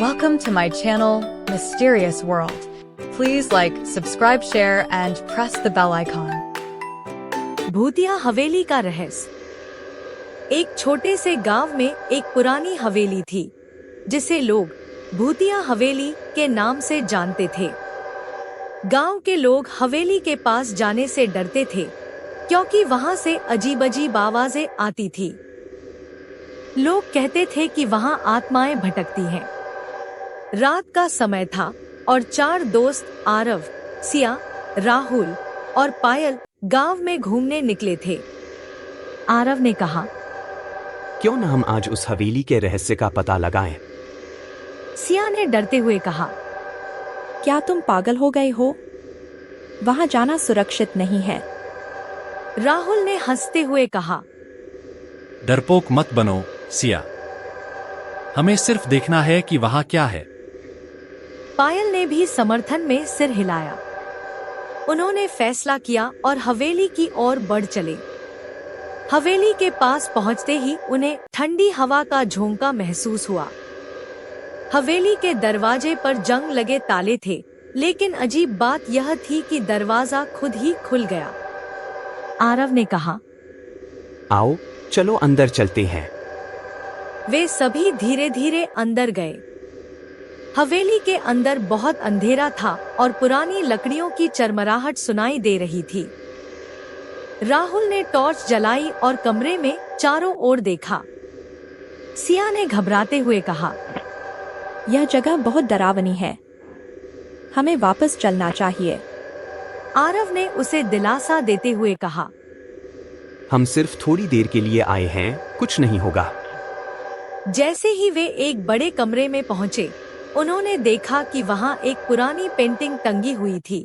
Welcome to my channel, Mysterious World. Please like, subscribe, share and press the bell icon. भूतिया हवेली का रहस्य। एक छोटे से गांव में एक पुरानी हवेली थी, जिसे लोग भूतिया हवेली के नाम से जानते थे। गांव के लोग हवेली के पास जाने से डरते थे, क्योंकि वहां से अजीब-अजीब आवाजें आती थी। लोग कहते थे कि वहां आत्माएं भटकती हैं। रात का समय था और 4 दोस्त आरव, सिया, राहुल और पायल गांव में घूमने निकले थे। आरव ने कहा, क्यों न हम आज उस हवेली के रहस्य का पता लगाएं? सिया ने डरते हुए कहा, क्या तुम पागल हो गए हो? वहां जाना सुरक्षित नहीं है। राहुल ने हंसते हुए कहा, डरपोक मत बनो, सिया। हमें सिर्फ देखना है कि वहां क्या है। पायल ने भी समर्थन में सिर हिलाया। उन्होंने फैसला किया और हवेली की ओर बढ़ चले। हवेली के पास पहुंचते ही उन्हें ठंडी हवा का झोंका महसूस हुआ। हवेली के दरवाजे पर जंग लगे ताले थे, लेकिन अजीब बात यह थी कि दरवाजा खुद ही खुल गया। आरव ने कहा, आओ चलो अंदर चलते हैं। वे सभी धीरे धीरे अंदर गए। हवेली के अंदर बहुत अंधेरा था और पुरानी लकड़ियों की चरमराहट सुनाई दे रही थी। राहुल ने टॉर्च जलाई और कमरे में चारों ओर देखा। सिया ने घबराते हुए कहा, यह जगह बहुत डरावनी है, हमें वापस चलना चाहिए। आरव ने उसे दिलासा देते हुए कहा, हम सिर्फ थोड़ी देर के लिए आए हैं, कुछ नहीं होगा। जैसे ही वे एक बड़े कमरे में पहुंचे, उन्होंने देखा कि वहां एक पुरानी पेंटिंग टंगी हुई थी।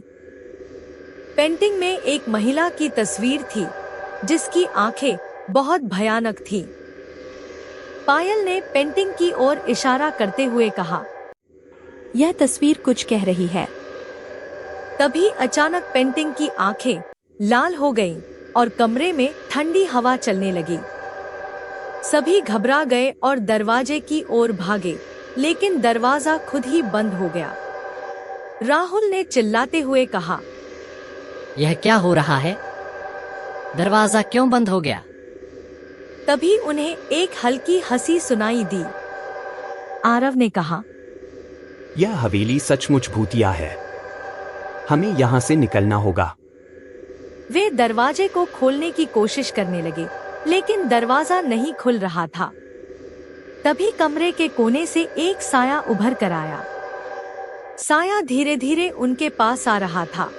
पेंटिंग में एक महिला की तस्वीर थी, जिसकी आंखें बहुत भयानक थीं। पायल ने पेंटिंग की ओर इशारा करते हुए कहा, यह तस्वीर कुछ कह रही है। तभी अचानक पेंटिंग की आंखें लाल हो गईं और कमरे में ठंडी हवा चलने लगी। सभी घबरा गए और दरवाजे की ओर भागे, लेकिन दरवाजा खुद ही बंद हो गया। राहुल ने चिल्लाते हुए कहा, यह क्या हो रहा है? दरवाजा क्यों बंद हो गया? तभी उन्हें एक हल्की हंसी सुनाई दी। आरव ने कहा, यह हवेली सचमुच भूतिया है, हमें यहाँ से निकलना होगा। वे दरवाजे को खोलने की कोशिश करने लगे, लेकिन दरवाजा नहीं खुल रहा था। तभी कमरे के कोने से एक साया उभर कर आया। साया धीरे धीरे उनके पास आ रहा था।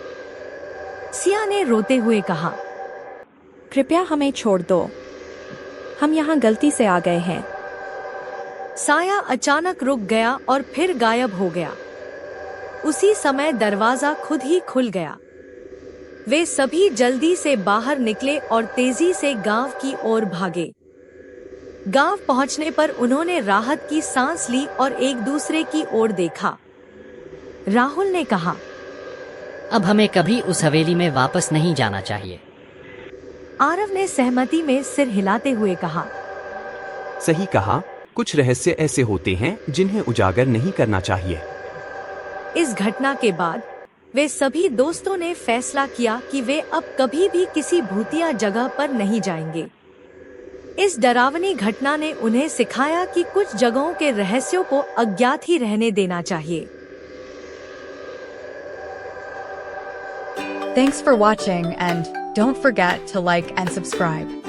सिया ने रोते हुए कहा, कृपया हमें छोड़ दो, हम यहाँ गलती से आ गए हैं। साया अचानक रुक गया और फिर गायब हो गया। उसी समय दरवाजा खुद ही खुल गया। वे सभी जल्दी से बाहर निकले और तेजी से गांव की ओर भागे। गांव पहुंचने पर उन्होंने राहत की सांस ली और एक दूसरे की ओर देखा। राहुल ने कहा, अब हमें कभी उस हवेली में वापस नहीं जाना चाहिए। आरव ने सहमति में सिर हिलाते हुए कहा, सही कहा, कुछ रहस्य ऐसे होते हैं जिन्हें उजागर नहीं करना चाहिए। इस घटना के बाद वे सभी दोस्तों ने फैसला किया कि वे अब कभी भी किसी भूतिया जगह पर नहीं जाएंगे। इस डरावनी घटना ने उन्हें सिखाया कि कुछ जगहों के रहस्यों को अज्ञात ही रहने देना चाहिए। Thanks for watching and don't forget to like and subscribe.